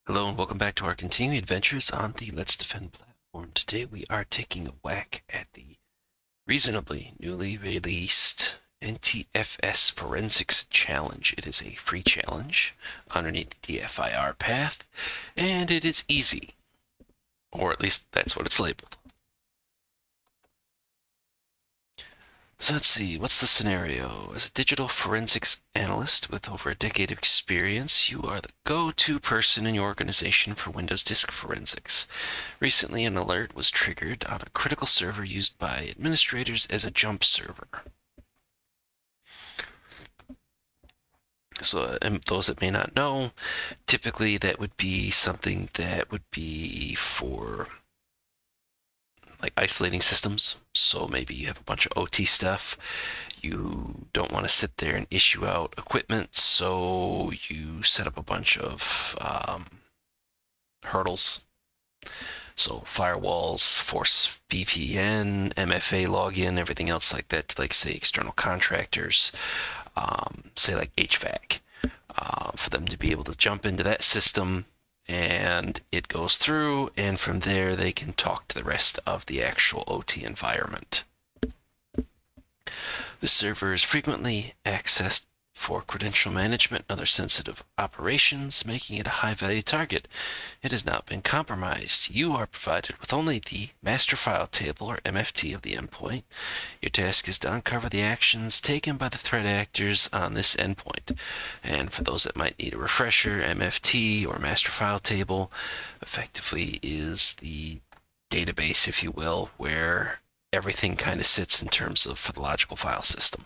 Hello and welcome back to our continuing adventures on the Let's Defend platform. Today we are taking a whack at the reasonably newly released NTFS Forensics challenge. It is a free challenge underneath the DFIR path, and it is easy, or at least that's what it's labeled. So let's see, what's the scenario? As a digital forensics analyst with over a decade of experience, you are the go-to person in your organization for Windows disk forensics. Recently, an alert was triggered on a critical server used by administrators as a jump server. So, those that may not know, typically that would be something that would be for like isolating systems. So maybe you have a bunch of OT stuff. You don't want to sit there and issue out equipment, so you set up a bunch of hurdles. So firewalls, force VPN, MFA login, everything else like that to, like, say, external contractors, say like HVAC, for them to be able to jump into that system, and it goes through, and from there they can talk to the rest of the actual OT environment. The server is frequently accessed for credential management and other sensitive operations, making it a high-value target. It has not been compromised. You are provided with only the master file table, or MFT, of the endpoint. Your task is to uncover the actions taken by the threat actors on this endpoint. And for those that might need a refresher, MFT, or master file table, effectively is the database, if you will, where everything kind of sits in terms of for the logical file system.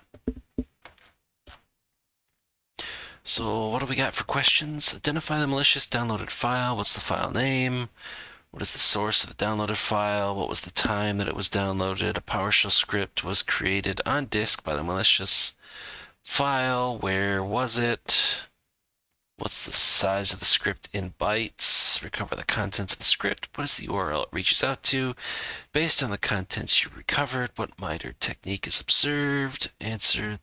So what do we got for questions? Identify the malicious downloaded file. What's the file name? What is the source of the downloaded file? What was the time that it was downloaded? A PowerShell script was created on disk by the malicious file. Where was it? What's the size of the script in bytes? Recover the contents of the script. What is the URL it reaches out to? Based on the contents you recovered, what mitre technique is observed? Answer,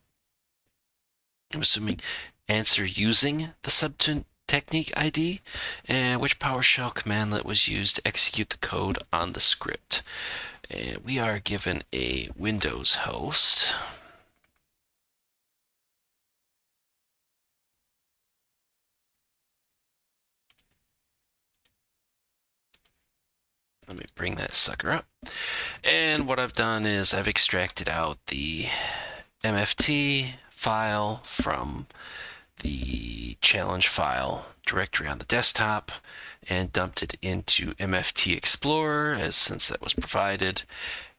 I'm assuming, answer using the subtechnique ID, and which PowerShell commandlet was used to execute the code on the script. And we are given a Windows host. Let me bring that sucker up. And what I've done is I've extracted out the MFT file from the challenge file directory on the desktop and dumped it into MFT Explorer, as since that was provided.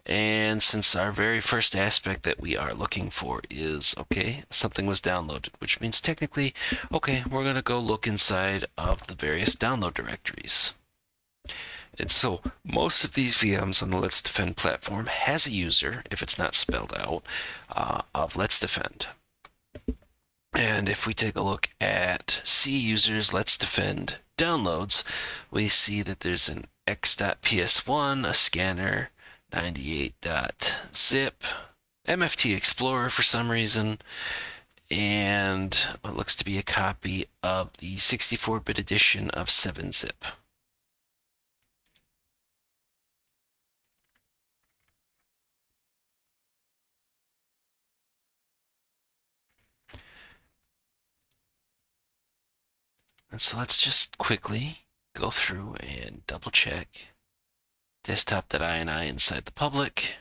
And since our very first aspect that we are looking for is, okay, something was downloaded, which means technically, okay, we're going to go look inside of the various download directories. And so most of these VMs on the Let's Defend platform has a user, if it's not spelled out, of Let's Defend. And if we take a look at C users Let's Defend downloads, we see that there's an x.ps1, a scanner, 98.zip, MFT Explorer for some reason, and what looks to be a copy of the 64-bit edition of 7-zip. And so let's just quickly go through and double check desktop.ini inside the public.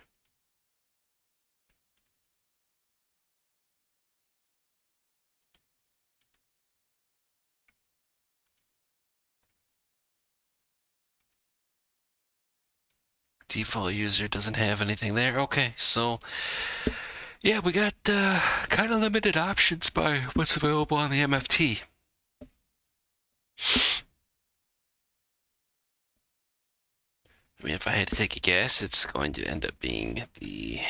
Default user doesn't have anything there. Okay, so yeah, we got kind of limited options by what's available on the MFT. I mean, if I had to take a guess, it's going to end up being the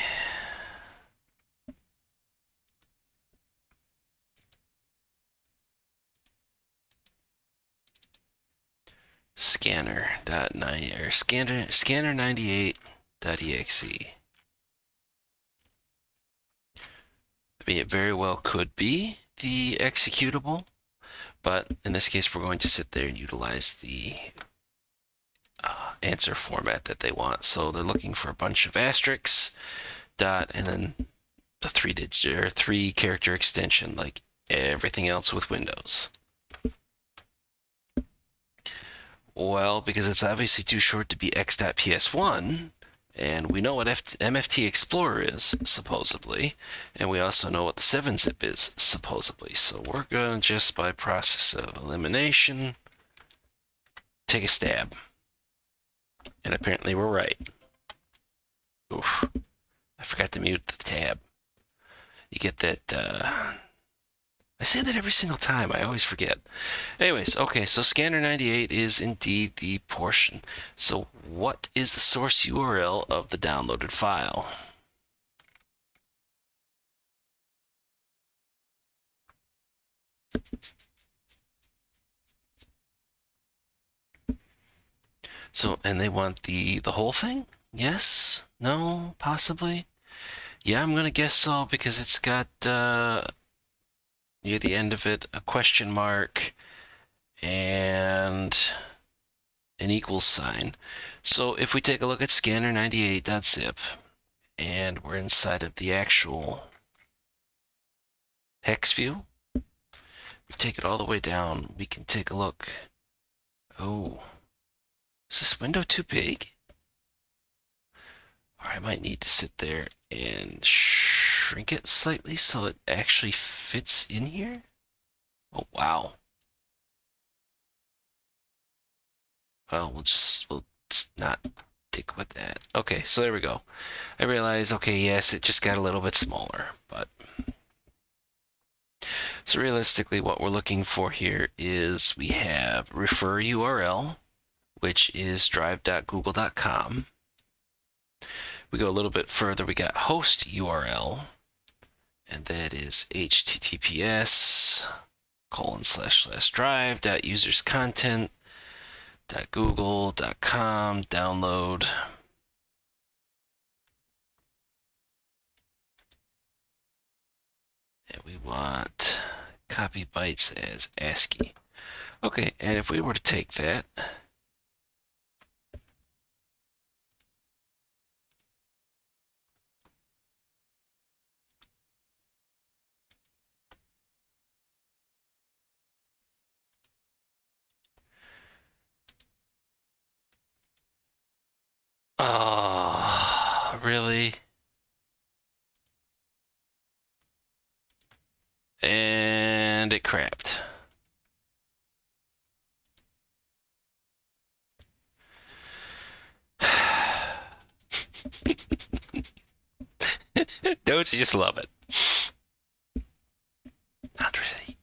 scanner.9 or scanner98.exe. I mean, it very well could be the executable, But in this case, we're going to sit there and utilize the answer format that they want. So they're looking for a bunch of asterisks, dot, and then the three-digit or three-character extension, like everything else with Windows. Well, because it's obviously too short to be x.ps1, and we know what MFT Explorer is, supposedly, and we also know what the 7-zip is, supposedly. So we're going to just, by process of elimination, take a stab. And apparently we're right. Oof. I forgot to mute the tab. You get that, I say that every single time. I always forget. Anyways, okay, so scanner 98 is indeed the portion. So what is the source URL of the downloaded file? So, and they want the whole thing? Yes? No? Possibly? Yeah, I'm gonna guess so because it's got near the end of it a question mark and an equals sign. So if we take a look at scanner98.zip and we're inside of the actual hex view, we take it all the way down, we can take a look. Oh, is this window too big? Or I might need to sit there and shrink it slightly so it actually fits in here. Oh, wow. Well, we'll just not stick with that. Okay, so there we go. I realize, okay, yes, it just got a little bit smaller, but so realistically what we're looking for here is we have refer URL, which is drive.google.com. We go a little bit further, we got host URL, and that is https://drive.userscontent.google.com download. And we want copy bytes as ASCII. Okay, and if we were to take that, oh, really? And it crapped. Don't you just love it? Not really.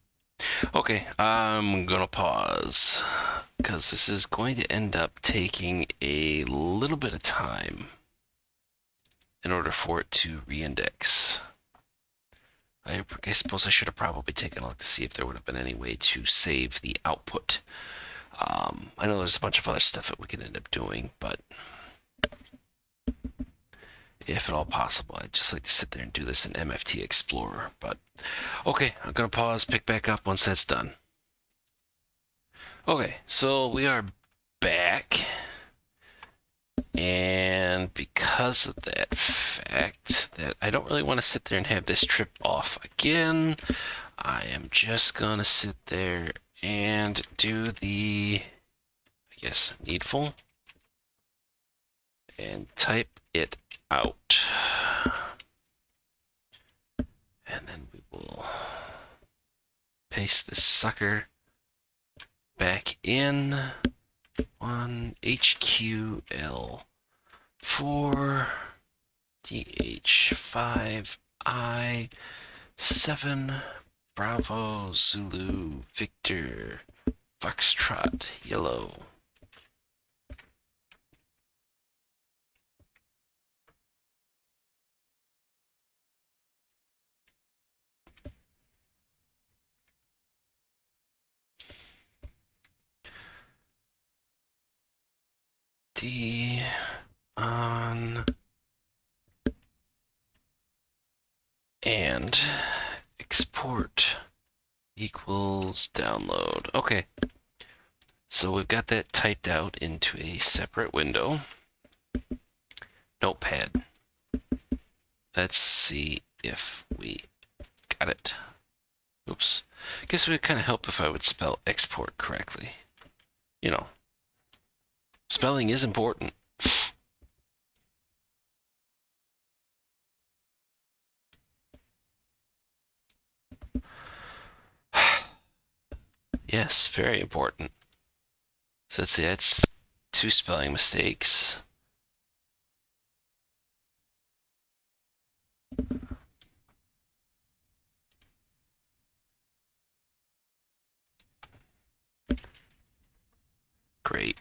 Okay, I'm gonna pause because this is going to end up taking a little bit of time in order for it to reindex. I suppose I should have probably taken a look to see if there would have been any way to save the output. I know there's a bunch of other stuff that we could end up doing, but if at all possible, I'd just like to sit there and do this in MFT Explorer. But okay, I'm gonna pause, pick back up once that's done. Okay, so we are back. And because of that fact that I don't really want to sit there and have this trip off again, I am just gonna sit there and do the, I guess, needful and type it out. And then we will paste this sucker back in. 1 HQL4 DH5I 7 Bravo Zulu Victor Foxtrot Yellow. D on and export equals download. Okay, so we've got that typed out into a separate window. Notepad. Let's see if we got it. Oops. Guess it would kind of help if I would spell export correctly. You know, spelling is important. Yes, very important. So let's see, that's 2 spelling mistakes. Great.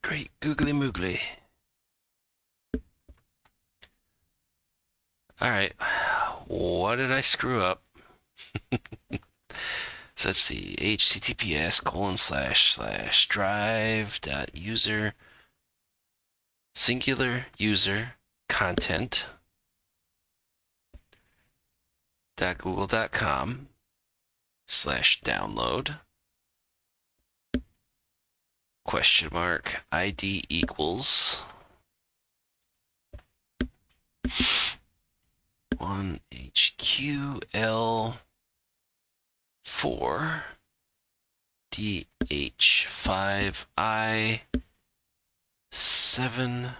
Great googly moogly. All right, what did I screw up? So let's see, https://drive.user singular user content .google.com/download question mark ID equals 1HQL4 DH5I 7B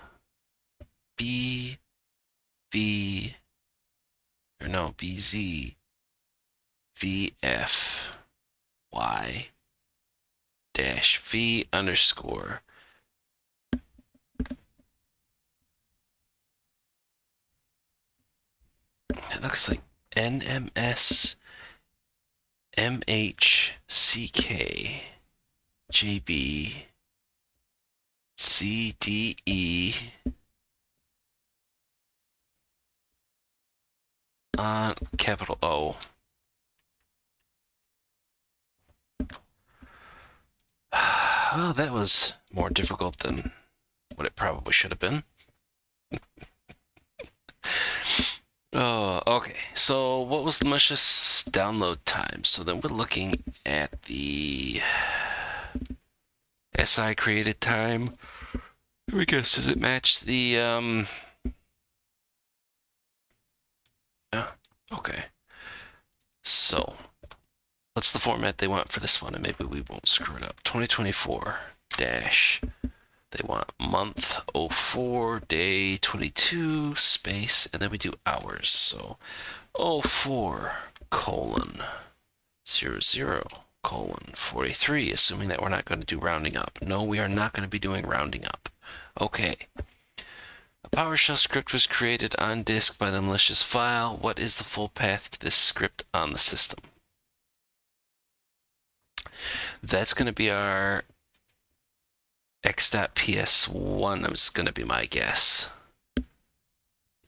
V or no BZ VF Y dash V underscore it looks like NMS MHCK JB CDE on capital O. Well, that was more difficult than what it probably should have been. Oh, okay. So what was the malicious download time? So then we're looking at the SI created time. I guess, does it match the, yeah, okay. So, what's the format they want for this one? And maybe we won't screw it up. 2024 dash, they want month 04, day 22, space, and then we do hours. So, 04 colon 00:43, assuming that we're not going to do rounding up. No, we are not going to be doing rounding up. Okay. A PowerShell script was created on disk by the malicious file. What is the full path to this script on the system? That's going to be our x.ps1 is going to be my guess.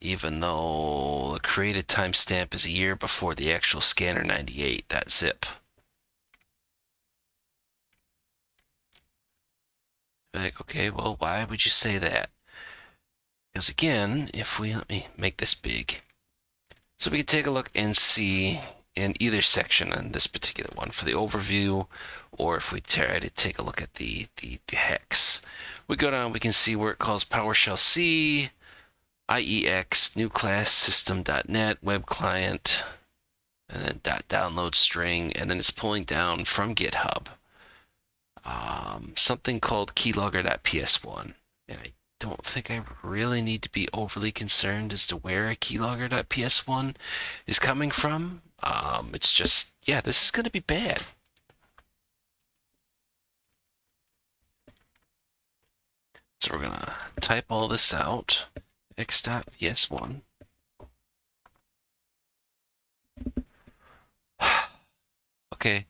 Even though the created timestamp is a year before the actual scanner98.zip. Like, okay, well, why would you say that? Because again, if we, let me make this big. So we can take a look and see in either section on this particular one for the overview, or if we try to take a look at the hex. We go down, we can see where it calls PowerShell C, IEX, new class system.net, web client, and then .download string, and then it's pulling down from GitHub something called keylogger.ps1. And I don't think I really need to be overly concerned as to where a keylogger.ps1 is coming from. It's just, yeah, this is going to be bad. So we're going to type all this out. x.ps1. Okay.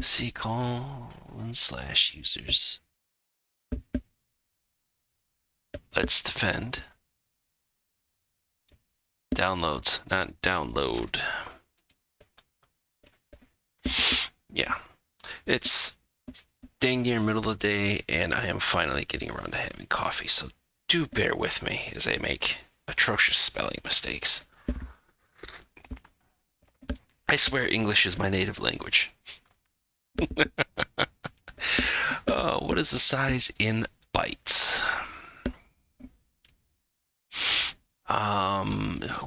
C:/users. Let's defend. Downloads, not download. Yeah. It's dang near middle of the day, and I am finally getting around to having coffee, so do bear with me as I make atrocious spelling mistakes. I swear English is my native language. What is the size in bytes?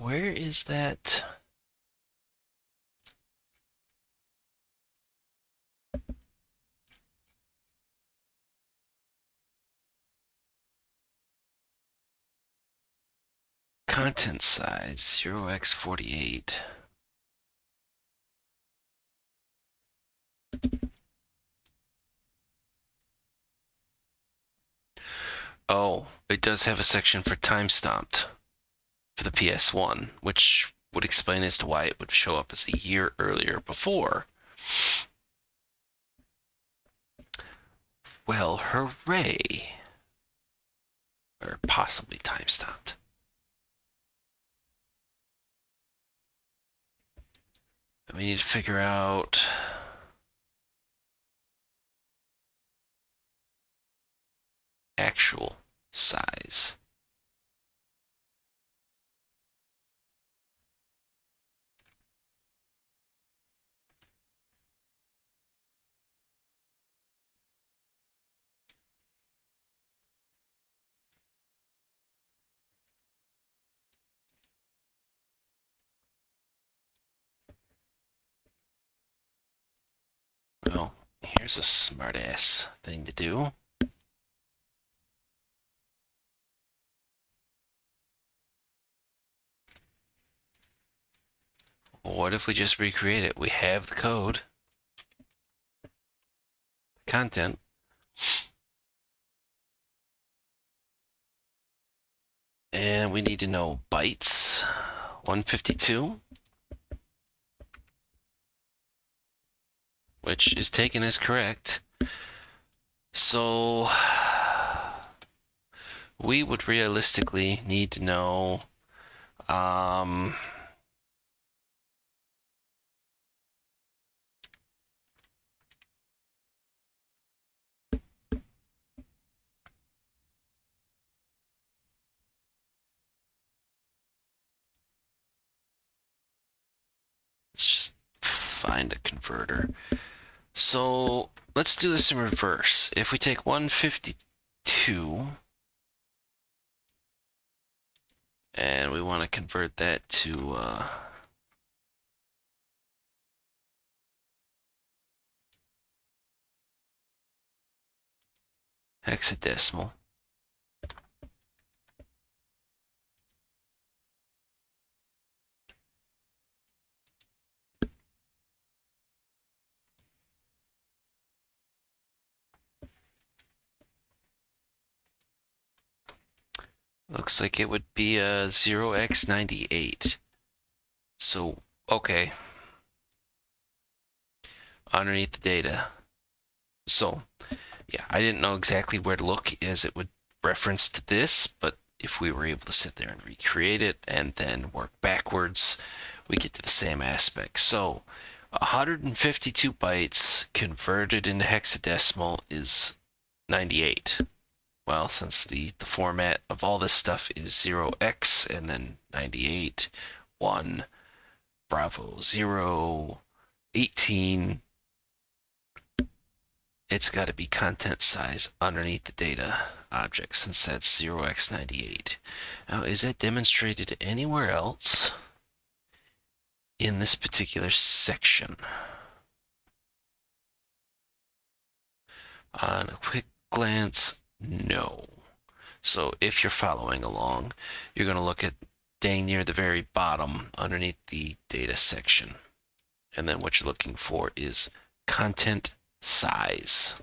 Where is that? Content size 0x48. Oh, it does have a section for time stamped for the PS1, which would explain as to why it would show up as a year earlier before. Well, hooray. Or possibly time stamped. We need to figure out actual size. Well, here's a smartass thing to do. What if we just recreate it? We have the code, content, and we need to know bytes, 152, which is taken as correct. So we would realistically need to know let's just find a converter. So let's do this in reverse. If we take 152 and we want to convert that to hexadecimal. Looks like it would be a 0x98. So, okay. Underneath the data. So, yeah, I didn't know exactly where to look as it would reference to this, but if we were able to sit there and recreate it and then work backwards, we get to the same aspect. So, 152 bytes converted into hexadecimal is 98. Well, since the format of all this stuff is 0x and then 98, 1, Bravo, 0, 18, it's got to be content size underneath the data object since that's 0x98. Now, is that demonstrated anywhere else in this particular section? On a quick glance, no. So if you're following along, you're going to look at dang near the very bottom underneath the data section. And then what you're looking for is content size.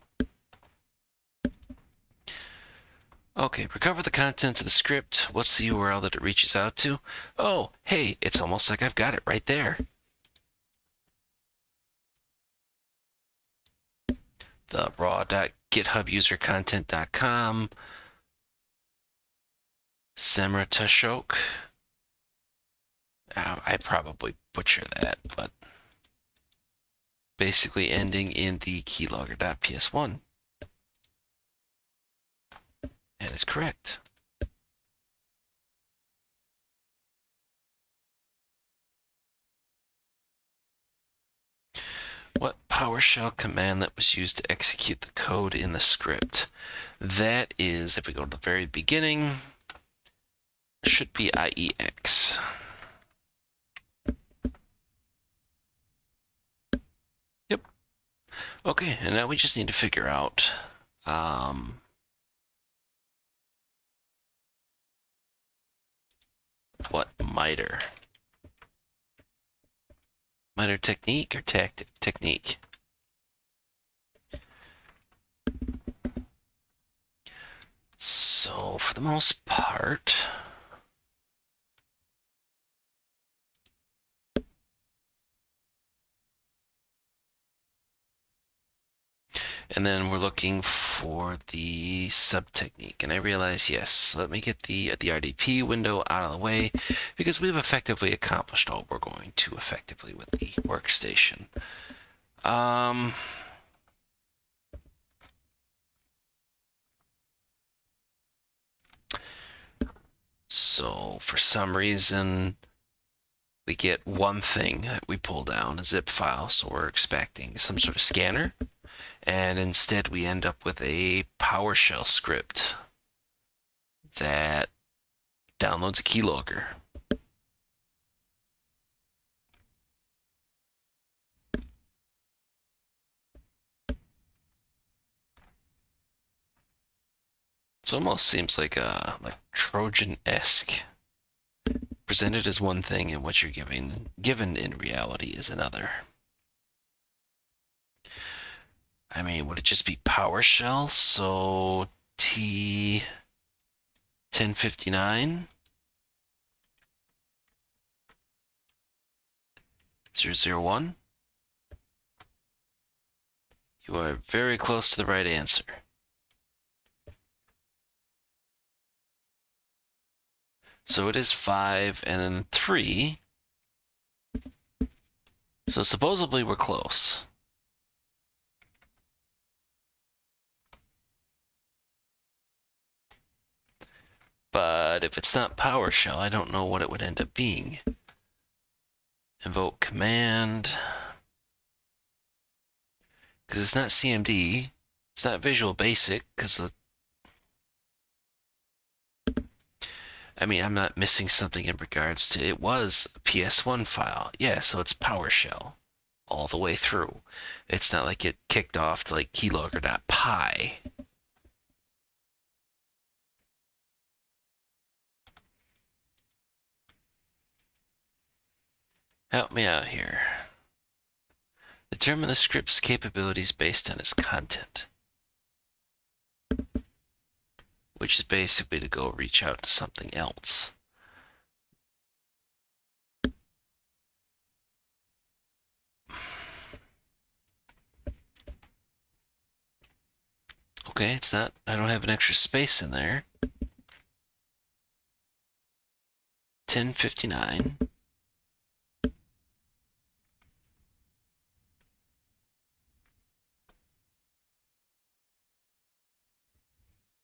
Okay, recover the contents of the script. What's the URL that it reaches out to? Oh, hey, it's almost like I've got it right there. The raw.githubusercontent.com Semratashok. I probably butcher that, but basically ending in the keylogger.ps1. And it's correct. PowerShell command that was used to execute the code in the script. That is, if we go to the very beginning, should be IEX. Yep. Okay, and now we just need to figure out what mitre. Mitre technique or technique? So for the most part, and then we're looking for the sub-technique. And I realize, yes, let me get the RDP window out of the way because we've effectively accomplished all we're going to effectively with the workstation. So for some reason, we get one thing that we pull down, a zip file, so we're expecting some sort of scanner. And instead we end up with a PowerShell script that downloads a keylogger. It almost seems like Trojan-esque, presented as one thing and what you're given in reality is another. I mean, would it just be PowerShell? So T1059 001. You are very close to the right answer. So it is 5 and then 3. So supposedly we're close. But if it's not PowerShell, I don't know what it would end up being. Invoke command. Because it's not CMD. It's not Visual Basic, because I mean, I'm not missing something in regards to it was a PS1 file. Yeah, so it's PowerShell all the way through. It's not like it kicked off to like keylogger.py. Help me out here. Determine the script's capabilities based on its content, which is basically to go reach out to something else. Okay, it's not, I don't have an extra space in there. 1059.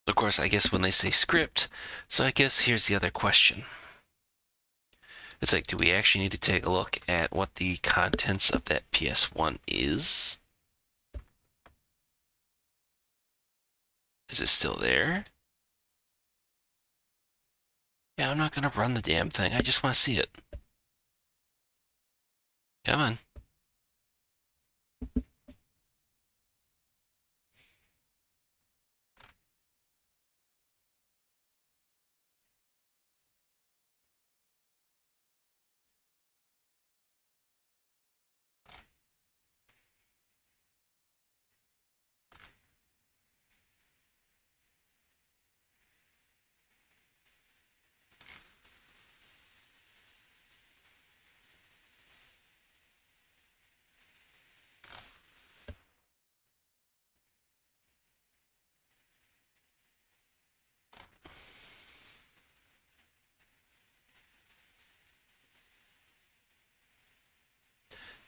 Of course, I guess when they say script, so I guess here's the other question. It's like, do we actually need to take a look at what the contents of that PS1 is? Is it still there? Yeah, I'm not gonna run the damn thing. I just want to see it. Come on.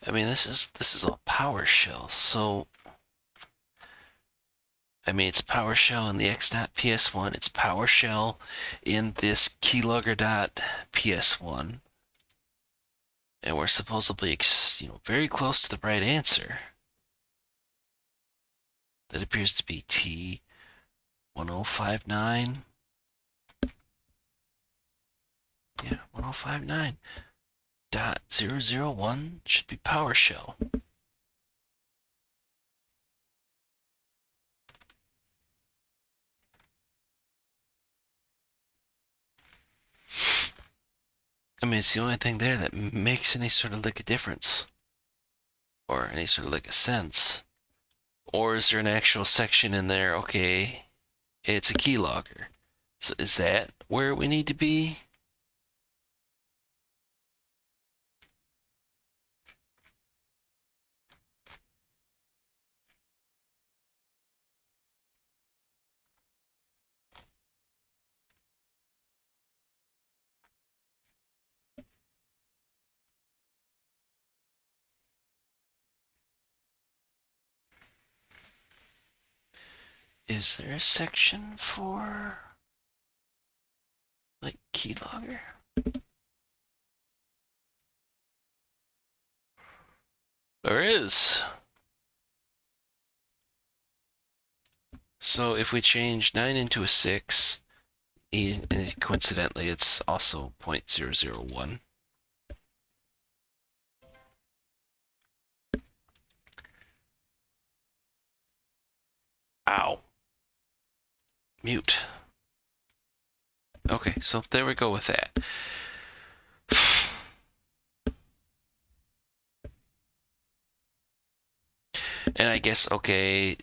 I mean, this is all PowerShell, so I mean, it's PowerShell in the x.ps1. It's PowerShell in this keylogger.ps1. And we're supposedly, very close to the right answer. That appears to be T1059. Yeah, 1059.001 should be PowerShell. I mean, it's the only thing there that makes any sort of like a difference or any sort of like a sense. Or is there an actual section in there? Okay, it's a keylogger. So is that where we need to be? Is there a section for like keylogger? There is. So if we change 9 into a 6, and coincidentally it's also 0.001. Ow. Mute. Okay, so there we go with that. And I guess, okay,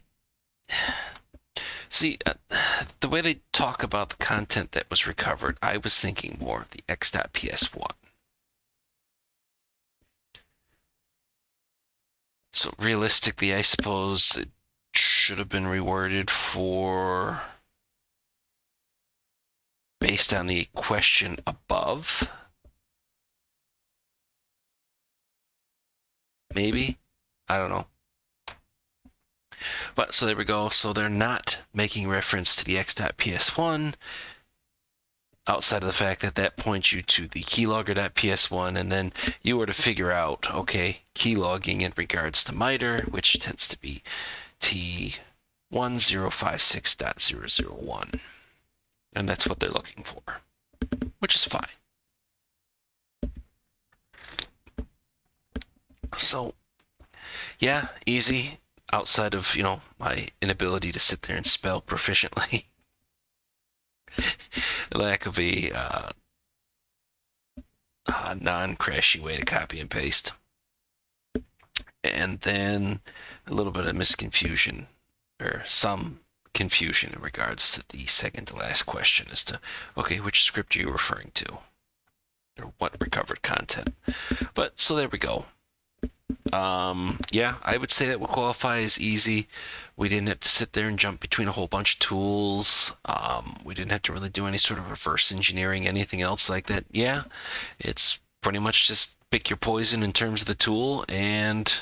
see, the way they talk about the content that was recovered, I was thinking more of the x.ps1. So realistically, I suppose it should have been reworded for based on the question above. Maybe? I don't know. But so there we go. So they're not making reference to the x.ps1 outside of the fact that that points you to the keylogger.ps1, and then you were to figure out, okay, keylogging in regards to mitre, which tends to be T1056.001. And that's what they're looking for, which is fine. So, yeah, easy outside of, my inability to sit there and spell proficiently. Lack of a non-crashy way to copy and paste. And then a little bit of misconfusion, or some confusion in regards to the second to last question as to, okay, which script are you referring to? Or what recovered content? But so there we go. Yeah, I would say that would qualify as easy. We didn't have to sit there and jump between a whole bunch of tools. We didn't have to really do any sort of reverse engineering, anything else like that. Yeah, it's pretty much just pick your poison in terms of the tool and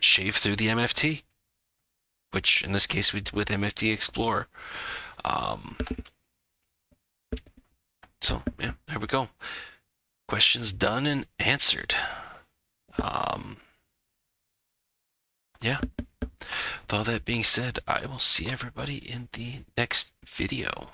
shave through the MFT, which in this case we did with MFT Explorer. So yeah, there we go. Questions done and answered. Yeah. With all that being said, I will see everybody in the next video.